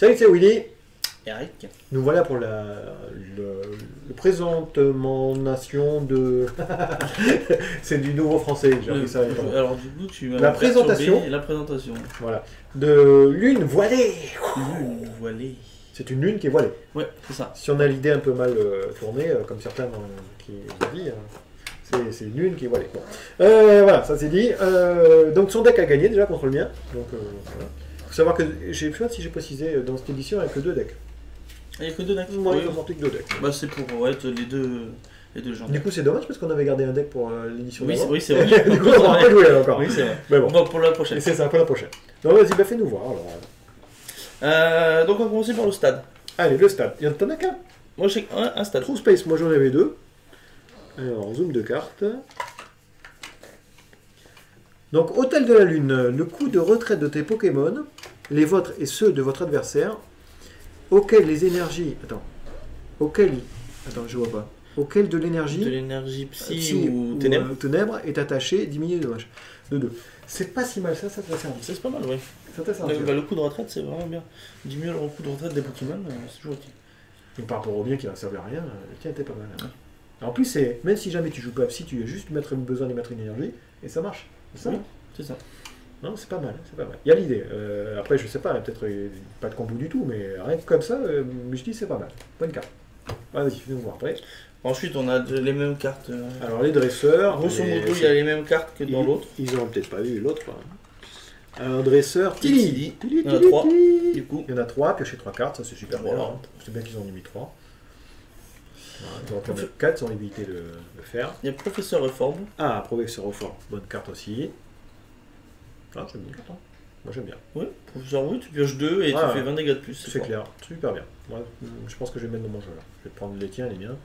Salut, c'est Willy. Eric. Nous voilà pour le présentation de... c'est du nouveau français, j'ai appris ça. Alors du coup, tu la présentation. La présentation. Voilà. De lune voilée. Lune voilée. C'est une lune qui est voilée. Ouais, c'est ça. Si on a l'idée un peu mal tournée, comme certains qui ont dit, c'est une lune qui est voilée. Bon. Voilà, ça c'est dit. Donc son deck a gagné déjà contre le mien. Donc voilà. Faut savoir que je sais pas si j'ai précisé dans cette édition, il n'y a que 2 decks. Il n'y a que 2 decks. Moi, il n'y a sorti que 2 decks. Bah c'est pour être les deux gens. Du coup, c'est dommage parce qu'on avait gardé un deck pour l'édition d'avant. Oui, c'est vrai. Du coup, on va pas jouer encore. Oui, c'est vrai. Mais bon. Bon, pour la prochaine. C'est ça, pour la prochaine. Donc vas-y, bah, fais-nous voir alors. Donc on va commencer par le stade. Allez, le stade. Il y en a qu'un. Moi j'ai un stade. True Space, moi j'en avais 2. Alors, zoom de cartes. Donc, Hôtel de la Lune, le coup de retraite de tes Pokémon, les vôtres et ceux de votre adversaire, auquel les énergies... Attends, je vois pas. Auquel de l'énergie... De l'énergie psy ou ténèbres est attaché, diminue de dommage. De 2. C'est pas si mal, ça t'a servi. C'est pas mal, oui. Ça t'a servi. Le coup de retraite, c'est vraiment bien. Diminuer le coup de retraite des Pokémon, c'est toujours utile. Et par rapport au bien qui va servir à rien, le tien était pas mal. Hein. En plus, même si jamais tu joues pas psy, tu as juste besoin de mettre une énergie, et ça marche. C'est ça, oui, c'est ça. Non, c'est pas mal, c'est pas mal. Il y a l'idée. Après, je sais pas, peut-être pas de combo du tout, mais rien que comme ça, je dis c'est pas mal. Bonne carte. Vas-y, fais-nous voir après. Ensuite, on a les mêmes cartes. Alors, les dresseurs. Grosso modo, il y a les mêmes cartes que dans l'autre. Ils ont peut-être pas vu l'autre. Un dresseur, Tilly. Il y en a 3. Du coup, il y en a 3, piocher 3 cartes, ça c'est super voilà. bien. C'est bien qu'ils en aient mis 3. Voilà, donc 4 sans éviter de le faire. Il y a Professeur Reform. Ah, Professeur Reform, bonne carte aussi. Ah, c'est une bonne carte. Hein. Moi j'aime bien. Oui, Professeur, oui, tu pioches 2 et tu fais 20 dégâts de plus. C'est clair, super bien. Moi, je pense que je vais le mettre dans mon jeu là. Je vais prendre les tiens, les miens.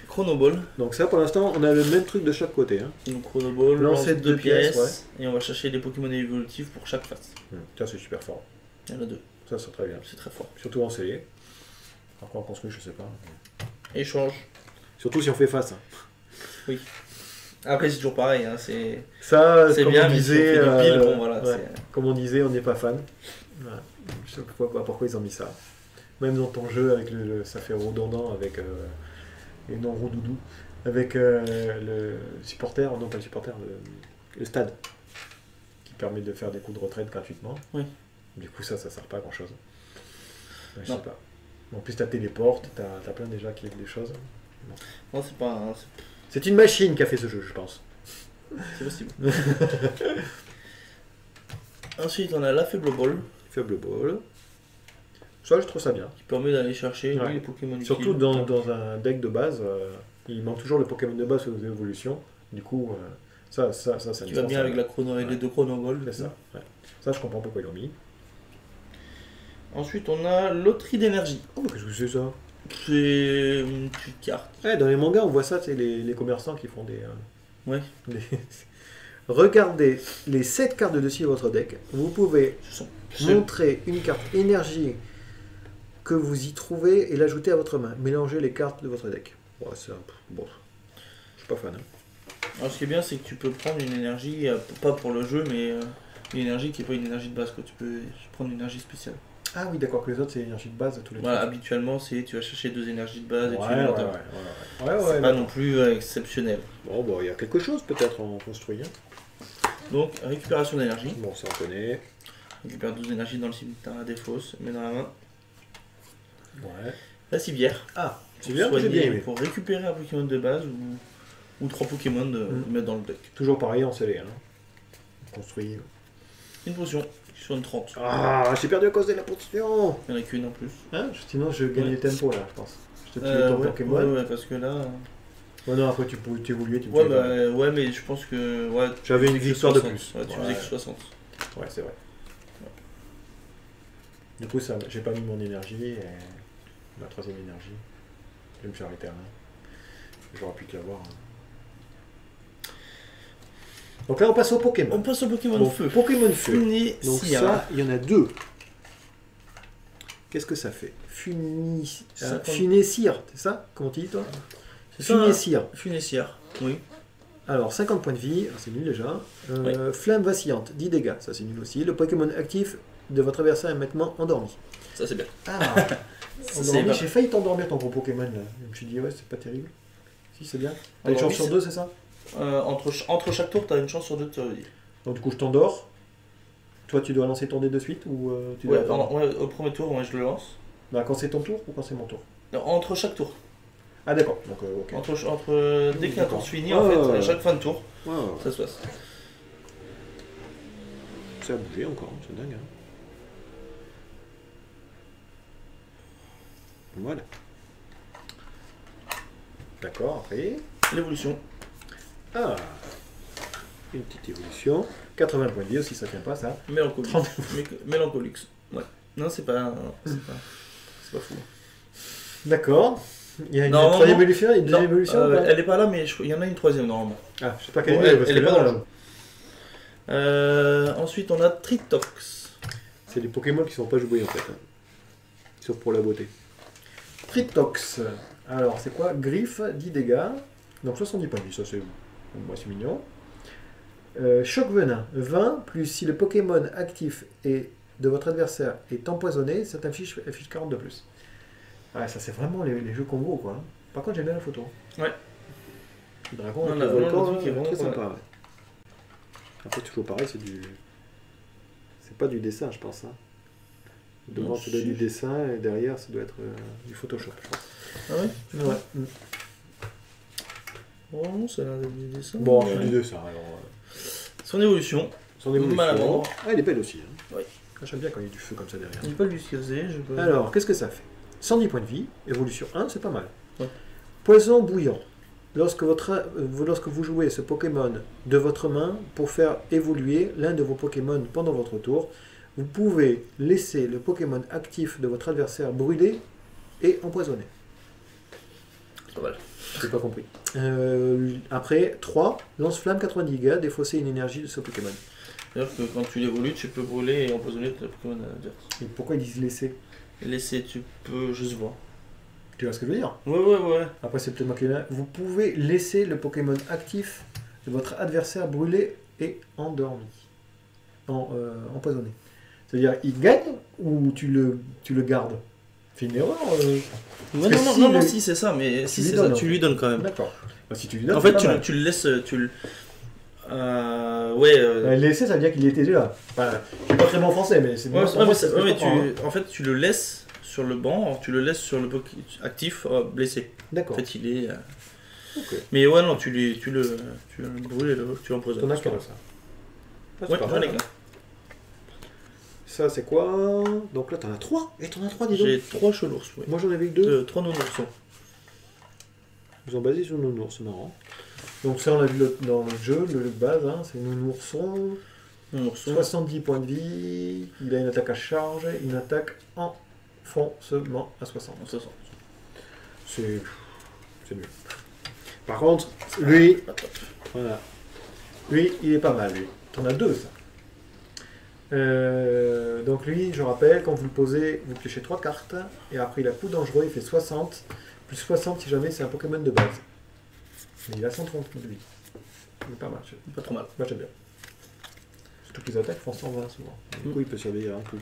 Chronoball. Donc ça pour l'instant, on a le même truc de chaque côté. Hein. Donc Chronoball, lancer de 2 pièces. Ouais. Et on va chercher des Pokémon évolutifs pour chaque face. Ça c'est super fort. Il y en a 2. Ça c'est très bien. C'est très fort. Surtout en scellé. Encore en construit, je sais pas. Échange. Surtout si on fait face. Hein. Oui. Après c'est toujours pareil, hein, c'est comme bien, on disait, mais si on fait du pile, bon, voilà, comme on disait, on n'est pas fan. Voilà. Je sais pas pourquoi ils ont mis ça. Même dans ton jeu, avec ça fait redondant avec et non roudoudou, avec le supporter, non pas le supporter, le stade, qui permet de faire des coups de retraite gratuitement. Oui. Du coup ça sert pas à grand chose. Je sais pas. En plus t'as téléporte, t'as plein déjà qui des choses. Non, c'est pas. C'est une machine qui a fait ce jeu, je pense. C'est possible. Ensuite, on a la Faible Ball. Faible Ball. Ça, je trouve ça bien. Qui permet d'aller chercher les Pokémon. Surtout dans un deck de base, il manque toujours le Pokémon de base aux évolutions. Du coup, ça qui va bien avec la chrono et les 2 Chronoballs. C'est ça. Ouais. Ça, je comprends pourquoi ils l'ont mis. Ensuite, on a Loterie d'énergie. Oh, qu'est-ce que c'est ça? C'est une petite carte. Ouais, dans les mangas, on voit ça, c'est les commerçants qui font des... Ouais. Regardez les 7 cartes de dessus de votre deck. Vous pouvez montrer une carte énergie que vous y trouvez et l'ajouter à votre main. Mélangez les cartes de votre deck. Ouais, c'est bon. Je suis pas fan. Hein. Alors, ce qui est bien, c'est que tu peux prendre une énergie, pas pour le jeu, mais une énergie qui n'est pas une énergie de base. Quoi. Tu peux prendre une énergie spéciale. Ah oui, d'accord, que les autres, c'est l'énergie de base. Tous les voilà, habituellement, tu vas chercher 2 énergies de base et tu les mets dans ta main. C'est pas non plus exceptionnel. Bon, bah, il y a quelque chose peut-être en construit. Hein. Donc, récupération d'énergie. Bon, ça on connaît. Récupère 12 énergies dans le cimetière, des fausses, mets dans la main. Ouais. La civière. Ah, civière, j'ai bien aimé. Pour récupérer un Pokémon de base ou 3 Pokémon de mettre dans le deck. Toujours pareil en scellé. Hein. Construit. Une potion. Sur une 30. Ah, j'ai perdu à cause de la potion. Il n'y en a qu'une en plus. Hein, sinon, je gagnais le tempo là, je pense. Je te tuais ton Pokémon. Ouais, parce que là. Ouais, non, après tu évoluais, tu me ouais, mais je pense que. Ouais, j'avais une victoire de plus. Ouais, tu faisais que 60. Ouais, c'est vrai. Ouais. Du coup, ça, j'ai pas mis mon énergie et ma 3ème énergie. Je me suis arrêté à 1. J'aurais pu te l'avoir. Hein. Donc là, on passe au Pokémon. On passe au Pokémon Feu. Pokémon Feu. Funécia. Donc ça, il y en a 2. Qu'est-ce que ça fait? Funécire, c'est ça? Comment tu dis toi? Funécia. Funécia, oui. Alors, 50 points de vie, c'est nul déjà. Flamme vacillante, 10 dégâts, ça c'est nul aussi. Le Pokémon actif de votre adversaire est maintenant endormi. Ça, c'est bien. Ah Ça, endormi, c'est j'ai failli t'endormir ton gros Pokémon là. Je me suis dit, ouais, c'est pas terrible. Si, c'est bien. T'as une Endormi, chance sur 2, c'est ça? Entre chaque tour, t'as une chance sur 2 de survivre. Donc, du coup, je t'endors. Toi, tu dois lancer ton dé de suite ou tu dois Ouais, attendre? ouais, au premier tour, moi je le lance. Bah, quand c'est ton tour ou quand c'est mon tour? Non, entre chaque tour. Ah, d'accord. Donc, ok. Dès qu'un D'accord. tour se finit, Ouais, en fait, ouais, à chaque fin de tour, Ouais, ça se passe. ça a bougé encore, c'est dingue. Hein. Voilà. D'accord, après. L'évolution. Ah, une petite évolution. 80 points de vie aussi, ça tient pas ça. Mélancolix. 30. Mélancolix. Ouais. Non, c'est pas fou. D'accord. Il y a une Non, troisième non. évolution, une deuxième Non, évolution ou pas elle est pas là, mais il y en a une troisième normalement. Ah, je sais pas quelle Bon, est, parce elle que est pas là, dans le jeu. Ensuite, on a Tritox. c'est des Pokémon qui sont pas joués en fait. Hein. Sauf pour la beauté. Tritox. Alors, c'est quoi? Griffe, 10 dégâts. Donc 70 points de vie, ça c'est c'est mignon. Choc venin, 20, plus si le Pokémon actif de votre adversaire est empoisonné, ça affiche 40 de plus. Ouais, ça c'est vraiment les jeux combo quoi. Par contre, j'aime bien la photo. Ouais. Le dragon, Non, avec le le volcan, truc est vraiment très pas sympa. Ouais. Après, toujours pareil, c'est pas du dessin, je pense. Hein. Devant, Non, ça doit être si. du dessin et derrière, ça doit être du Photoshop, je pense. Ah ouais? Ouais. Oh non, ça a l'air d'être du dessin. Bon, Ouais. c'est du dessin alors. Son évolution. Son évolution. Malamandre. Ah, elle est belle aussi. Hein. Oui. Ah, j'aime bien quand il y a du feu comme ça derrière. Je n'ai pas lu ce qu'il faisait. Alors, qu'est-ce que ça fait? 110 points de vie, évolution 1, c'est pas mal. Ouais. Poison bouillant. Lorsque vous jouez ce Pokémon de votre main pour faire évoluer l'un de vos Pokémon pendant votre tour, vous pouvez laisser le Pokémon actif de votre adversaire brûler et empoisonner. C'est pas mal. J'ai pas compris. Après, 3, lance-flamme 90 dégâts, défausser une énergie de ce Pokémon. C'est-à-dire que quand tu l'évolues, tu peux brûler et empoisonner ton Pokémon adverse. Et pourquoi ils disent laisser? Laisser, tu peux. Je sais pas. Tu vois ce que je veux dire? Ouais. Après, c'est peut-être moi qui l'ai. Vous pouvez laisser le Pokémon actif de votre adversaire brûler et endormi. Empoisonné. C'est-à-dire, il gagne ou tu le gardes? C'est une erreur. Ouais, Parce que non, si si c'est ça, mais tu si lui c'est donnes, ça, en tu fait. lui donnes quand même. D'accord. Bah, si tu lui donnes, En fait, c'est pas mal. tu le laisses. Laisser, ça veut dire qu'il était déjà là. Enfin, je suis pas très bon en français, mais c'est bon. En fait, tu le laisses sur le banc, tu le laisses sur le Poké actif, blessé. En D'accord. fait, il est. Ok. Mais ouais, non, tu le brûles, tu l'empoisonnes. T'en as qu'un, ça. Ah, c'est Ouais, pas j'en ai mal, hein. qu'un. Ça, c'est quoi? Donc là, t'en as 3. Et t'en as 3, dis donc. J'ai 3 chelours, ouais. Moi, j'en avais que 2. 3 non-oursons. Ils ont basé sur Nounours, c'est marrant. Donc ça, on l'a vu dans le jeu, le base, hein, c'est Nounourson. 70 points de vie, il a une attaque à charge, une attaque enfoncement à 60. C'est mieux. Par contre, lui, voilà. Lui, il est pas mal, lui. T'en as 2, ça. Donc lui, je rappelle, quand vous le posez, vous piochez 3 cartes, et après il a coup dangereux, il fait 60, plus 60 si jamais c'est un Pokémon de base. Mais il a 130 de vie. C'est pas mal. Pas trop mal. Moi j'aime bien. Surtout que les attaques font 120 souvent. Du coup, il peut surveiller un coup.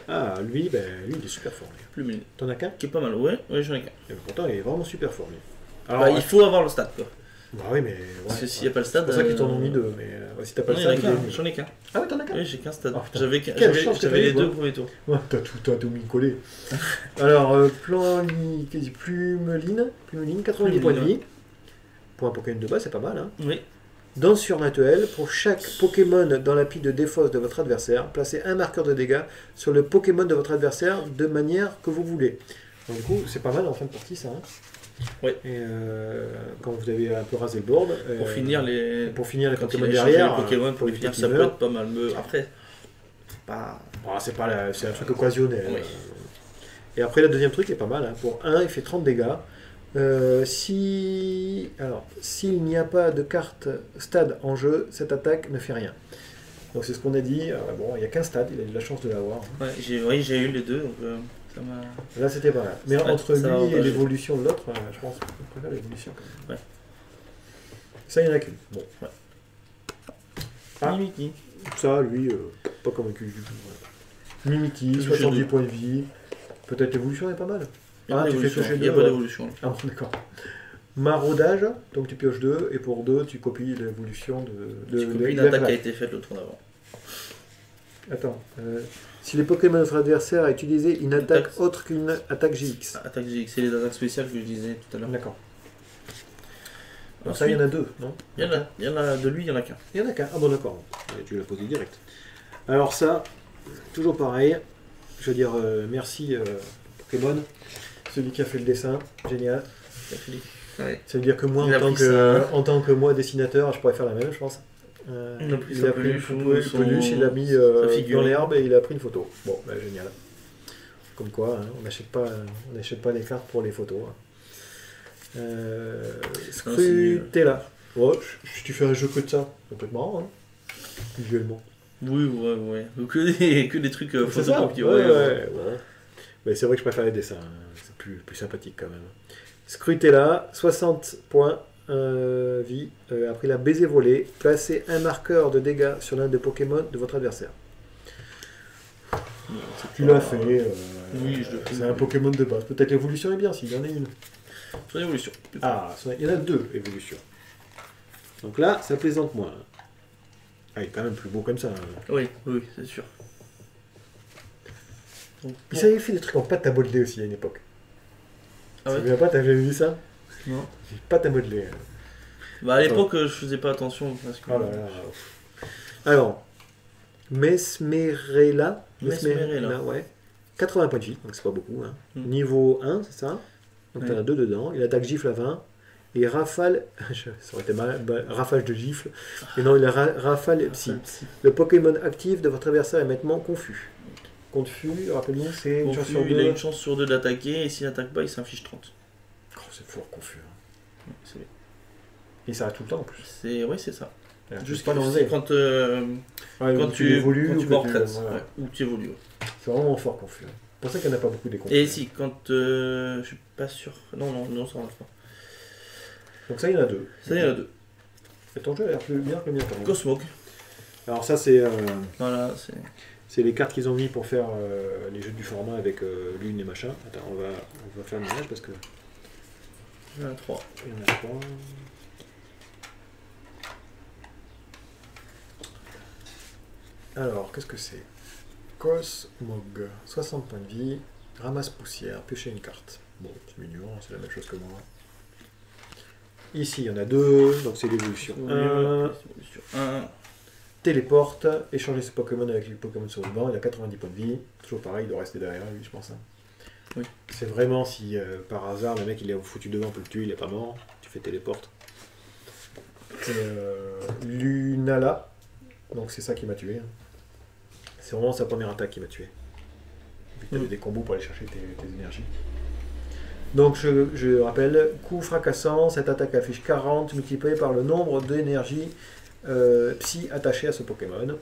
Ah, lui, lui, il est super fort. Lui. Plus mille. T'en as qu'un? Qui est pas mal, ouais, j'en ai qu'un. Et pourtant, il est vraiment super fort, lui. Alors, Bah, il faut avoir le stade, quoi. Bah oui, mais. Parce que s'il n'y a pas le stade. C'est pour ça qu'ils t'en ont mis 2. Mais si t'as pas Non, le il y en a stade, qu'un, j'en ai qu'un. Ah oui, t'en as qu'un? Oui, j'ai qu'un stade. Oh, putain. J'avais Quelle chance que t'as les eu, 2 quoi. premiers tours. Ouais, t'as tout mis collé. Alors, Plumeline, 90 points de vie. Pour un Pokémon de base, c'est pas mal, hein. Oui. Danse surnaturelle, pour chaque Pokémon dans la pile de défausse de votre adversaire, placez un marqueur de dégâts sur le Pokémon de votre adversaire de manière que vous voulez. Donc du coup, c'est pas mal en fin de partie ça. Hein. Oui. Et quand vous avez un peu rasé le board, Pour finir les Pokémon quand il a échangé derrière, les Pokémon pour les finir, ça peut être pas mal. Mais après, c'est pas. C'est un truc occasionnel. Oui. Et après, le deuxième truc est pas mal. Hein. Pour 1, il fait 30 dégâts. S'il n'y a pas de carte stade en jeu, cette attaque ne fait rien. Donc c'est ce qu'on a dit. Bon, il n'y a qu'un stade, il a eu de la chance de l'avoir. Ouais, j'ai eu les deux, donc ça m'a. Là, c'était pas mal. Mais Ouais, entre ça lui va, et l'évolution de l'autre, je pense qu'on préfère l'évolution quand même. Ouais. Ça, il n'y en a qu'une. Bon. Ouais. Ah. Mimiki. Ça, lui, pas convaincu du tout. Mimiki, Toucher 70 deux. points de vie. Peut-être l'évolution est pas mal. Il n'y a Ah, pas tu fais d'évolution. toucher Il n'y a deux, pas ouais. d'évolution. Ah bon, d'accord. Maraudage, donc tu pioches 2, et pour 2, tu copies l'évolution de Tu copies une de attaque qui a l'attaque. été faite le tour d'avant. Attends. Si les Pokémon de votre adversaire a utilisé une attaque Attaque. autre qu'une attaque GX. Attaque GX, c'est les attaques spéciales que je disais tout à l'heure. D'accord. Alors ça, il y en a 2, non? Il y en a de lui, il y en a qu'un. Il y en a qu'un. Ah bon, d'accord. Tu l'as posé direct. Alors ça, toujours pareil. Je veux dire merci Pokémon, celui qui a fait le dessin. Génial. Ouais. Ça veut dire que moi, Il a en pris ça. tant que moi dessinateur, je pourrais faire la même, je pense. Il a pris il sa a pris peluche, une son- peluche, il l'a mis sa figurine. dans l'herbe et il a pris une photo. Bon, bah, génial. Comme quoi, hein, on n'achète pas les cartes pour les photos. Hein. Scrutella. Ouais, si tu fais un jeu que de ça, ça peut être marrant, hein, visuellement. Oui, ouais. Que des trucs C'est ça. photocopiés. Ouais. Mais c'est vrai que je préfère les dessins. Hein. C'est plus sympathique quand même. Scrutella, 60 points vie. Après la baiser volée, placez un marqueur de dégâts sur l'un des Pokémon de votre adversaire. Tu l'as fait. Oui, je le fais. C'est un Pokémon de base. Peut-être l'évolution est bien s'il y en a une. Son évolution. Ah, il y en a 2 évolutions. Donc là, ça plaisante moins. Ah, il est quand même plus beau comme ça. Hein. Oui, c'est sûr. Donc, Il s'avait fait des trucs en pâte à modeler aussi à une époque. Ah Ça ouais vient pas, t'as jamais vu ça? Non. Pâte à modeler. Bah, à l'époque, je faisais pas attention. Parce que... Oh là là. Alors, Mesmerella, ouais. 80 points de vie, donc c'est pas beaucoup. Hein. Mm. Niveau 1, c'est ça. Donc t'en Ouais. as 2 dedans. Il attaque gifle à 20. Et rafale, ça aurait été mal, rafale de gifle. Et non, il a rafale psy. Le Pokémon actif de votre adversaire est maintenant confus. Confus, rappelez-nous, c'est une chance sur Il a 2. une chance sur 2 d'attaquer et s'il n'attaque pas, il s'inflige 30. Oh, c'est fort confus. Hein. C'est Et ça arrive tout le temps en plus. oui, c'est ça. Juste Juste pas l'enlever. quand Quand tu évolues quand ou tu que vas en tu- retraite. voilà. Ouais, ou tu évolues. Ouais. C'est vraiment fort confus. Hein. C'est pour ça qu'il n'y en a pas beaucoup des confus. Et si, quand je suis pas sûr. Non, ça rentre pas. Donc ça, il y en a 2. Ça, il y en a 2. Et ton jeu a l'air plus bien que le mien quand même. Cosmog. Alors ça, c'est Voilà, c'est. les cartes qu'ils ont mis pour faire les jeux du format avec lune et machin. Attends, on va faire le ménage parce que Il y en a 3. il y en a 3. Alors, qu'est-ce que c'est? Cosmog, 60 points de vie, ramasse poussière, piocher une carte. Bon, c'est mignon, c'est la même chose que moi. Ici, il y en a 2, donc c'est l'évolution 1. Téléporte, échanger ce Pokémon avec les Pokémon sur le banc, il a 90 points de vie. Toujours pareil, il doit rester derrière lui, je pense. Hein. Oui. C'est vraiment si par hasard le mec il est foutu devant, on peut le tuer, il est pas mort, tu fais téléporte. Lunala, donc c'est ça qui m'a tué. Hein. C'est vraiment sa première attaque qui m'a tué. Vu que tu avais des combos pour aller chercher tes énergies. Donc je rappelle, coup fracassant, cette attaque affiche 40 multiplié par le nombre d'énergies psy attachées à ce Pokémon.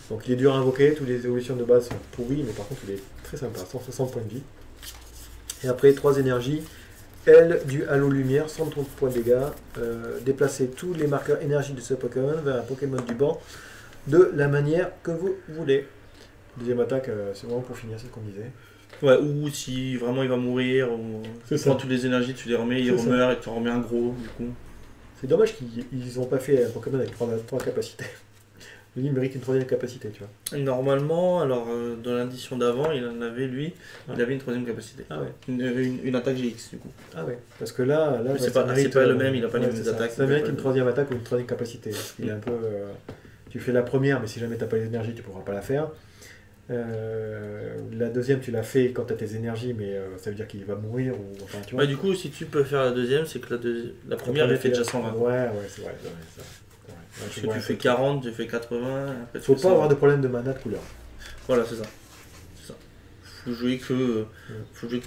Donc il est dur à invoquer, toutes les évolutions de base sont pourries, mais par contre il est très sympa, 160 points de vie. Et après 3 énergies, L du Halo Lumière, 130 points de dégâts, déplacez tous les marqueurs énergie de ce Pokémon vers un Pokémon du banc de la manière que vous voulez. Deuxième attaque, c'est vraiment pour finir, c'est ce qu'on disait. Ouais, ou si vraiment il va mourir, ou C'est tu prends toutes les énergies, tu les remets, il C'est ça. remeurt et tu en remets un gros, du coup. C'est dommage qu'ils n'ont pas fait un Pokémon avec 3 capacités. Lui, il mérite une 3e capacité, tu vois. Normalement, alors dans l'édition d'avant, il en avait lui, Ouais. il avait une 3ème capacité. Ah ouais. Une attaque GX, du coup. Ah ouais. Parce que là Mais c'est ça pas- mérite, c'est pas le même, il a pas les mêmes c'est ça. attaques, Ça il a mérite pas une de- 3e attaque ou une 3e capacité. Parce qu'il est un peu. Tu fais la première, mais si jamais tu n'as pas les énergies, tu ne pourras pas la faire. La deuxième, tu l'as fait quand tu as tes énergies, mais ça veut dire qu'il va mourir ou enfin tu vois. Bah, du coup, si tu peux faire la deuxième, c'est que la première, elle fait déjà 120. Ouais, c'est vrai. Ça. Ouais, Parce je que vois tu un fais peu. 40, tu fais 80. Après tu Faut fais pas 100. avoir de problème de mana de couleur. Voilà, c'est ça. Faut jouer que. Faut jouer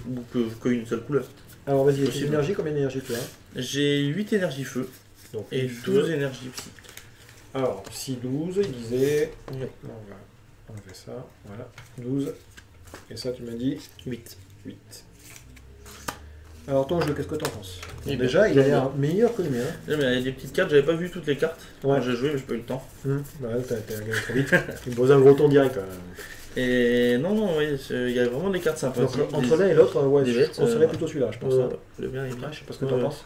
que une seule couleur. Alors vas-y, tes Possible. énergies, combien d'énergie tu as? J'ai 8 énergies feu Donc, et feu. 12 énergies psy. Alors, si 12, il disait. Oui. Là, on va enlever ça. Voilà. 12. Et ça, tu m'as dit 8. 8. Alors, ton jeu, qu'est-ce que t'en penses? Eh ben, Déjà, il a j'aime l'air meilleur que le mien. Mais il y a des petites cartes, j'avais pas vu toutes les cartes. Ouais. Quand j'ai joué, mais j'ai pas eu le temps. Bah, t'as gagné trop vite. Il me pose un gros ton direct. Et non, oui, il y a vraiment des cartes sympas. Donc entre l'un et l'autre, ouais, des je bêtes, conseillerais plutôt celui-là, je pense. Hein. Le bien, il est bien. Je sais pas ce que t'en penses.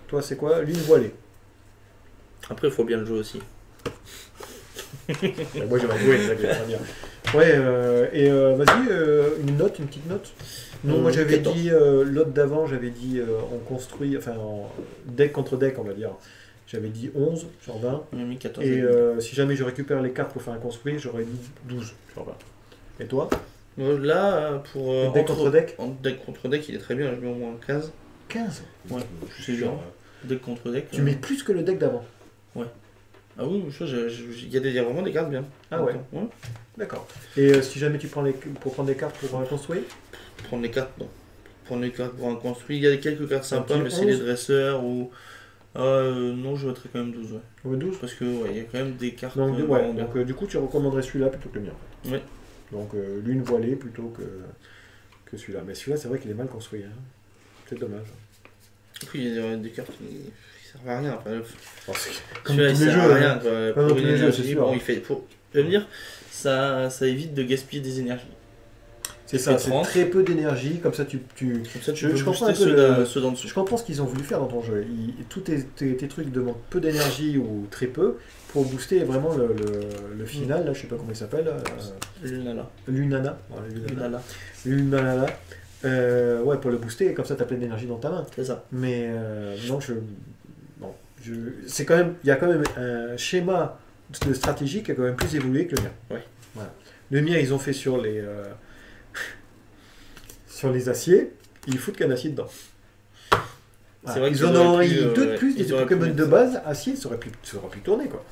Toi, c'est quoi? Lune voilée. Après, il faut bien le jouer aussi. Moi, j'aimerais jouer, c'est ça qui est très bien. Ouais, vas-y, une petite note. Non, moi j'avais 14. dit, l'autre d'avant, j'avais dit, on construit, enfin, deck contre deck, on va dire. J'avais dit 11 sur 20. On a mis 14. Et si jamais je récupère les cartes pour faire un construit, j'aurais dit 12 sur 20. Et toi? Là, pour. Deck contre deck? En deck contre deck, il est très bien. Je mets au moins 15. 15? Ouais, c'est bien. Deck contre deck. Tu mets plus que le deck d'avant. Ah oui, il y a vraiment des cartes bien. Ah ouais. D'accord. Et si jamais tu prends pour prendre des cartes pour construire? Prendre les cartes, non. Prendre les cartes pour un construit, il y a quelques cartes sympas, mais c'est 11. les dresseurs ou. Non, je mettrais quand même 12, ouais. Ouais, 12? Parce que il y a quand même des cartes. Donc, vraiment bien. donc du coup, tu recommanderais celui-là plutôt que le mien. En fait. Ouais. Donc, lune voilée plutôt que celui-là. Mais celui-là, c'est vrai qu'il est mal construit. Hein. C'est dommage. Puis il y a des cartes qui servent à rien. Enfin, Comme celui-là, il tous les sert jeux. à rien. Hein. Quoi. Comme Pour tous une les jeux, énergie, c'est sûr. bon, il fait. Je veux dire, ça évite de gaspiller des énergies. C'est ça, c'est 30. très peu d'énergie. Comme ça, tu Comme ça, tu Je peux comprends booster un peu ceux d'en dessous. Je comprends ce qu'ils ont voulu faire dans ton jeu. Tous tes trucs demandent peu d'énergie ou très peu pour booster vraiment le final. Là, je sais pas comment il s'appelle. Lunala. Lunana. Voilà, Lunala. Lunala. Ouais, pour le booster, et comme ça, tu as plein d'énergie dans ta main. C'est ça. Mais non, c'est quand même, il y a quand même un schéma de stratégie qui est quand même plus évolué que le mien. Ouais. Voilà. Le mien, ils ont fait sur les sur les aciers, ils foutent qu'un acier dedans. C'est vrai ils en auraient pu, eu deux de plus, ils des auraient Pokémon pu de base, acier, ça aurait pu tourner quoi.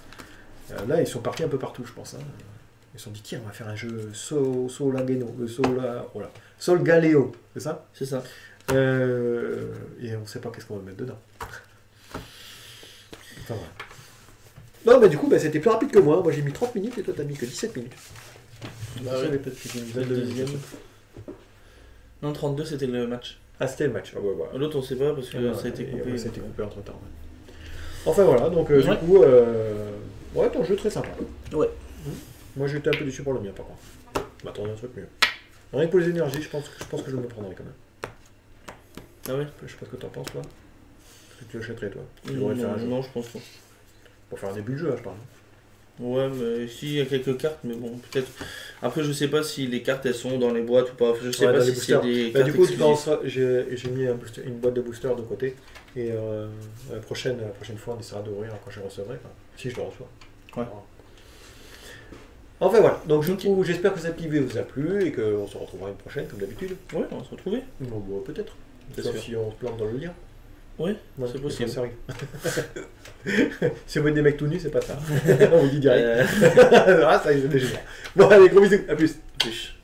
Là, ils sont partis un peu partout, je pense. Hein. Ils se sont dit, tiens, on va faire un jeu Sol Galeo, c'est ça? C'est ça. Et on sait pas qu'est-ce qu'on va mettre dedans. Enfin, voilà. Non, mais du coup, c'était plus rapide que moi. Moi, j'ai mis 30 minutes et toi, t'as mis que 17 minutes. Bah J'avais ouais. peut-être fait une Le dizaine de deuxième. minutes. Non, 32, c'était le match. Ah, c'était le match. Ah, ouais, voilà. L'autre, on sait pas parce que Ouais, ça a été coupé. ça a été coupé entre temps. Ouais. Enfin, voilà. Donc, Ouais. du coup, ouais, ton jeu très sympa. Ouais. Moi, j'étais un peu déçu pour le mien, par contre. Je m'attendais à un truc mieux. Rien que pour les énergies, je pense que je me prendrais quand même. Ah ouais? Je sais pas ce que t'en penses, toi. Est-ce que tu l'achèterais, toi? Tu devrais faire un jeu. Non, je pense pas. Pour faire un début de jeu, hein, je parle. Ouais, mais si, il y a quelques cartes, mais bon, peut-être. Après, je sais pas si les cartes elles sont dans les boîtes ou pas. Je sais Ouais, pas dans si les c'est boosters. des Bah, cartes du coup, exclusives. j'ai mis une boîte de booster de côté. Et la prochaine fois, on essaiera d'ouvrir quand je recevrai. Enfin, si je le reçois. Ouais. Voilà. Enfin voilà. Donc du coup, j'espère que cette vidéo vous a plu et qu'on se retrouvera une prochaine comme d'habitude. Ouais, on va se retrouver. Bon, bah, peut-être. C'est Sauf sûr. si on se plante dans le lien. Ouais, Ouais, c'est possible. ça arrive. Si vous voyez des mecs tout nus, c'est pas ça. On vous dit direct. Ah, ça y est, c'est génial. Bon, allez, gros bisous. À plus. Plus.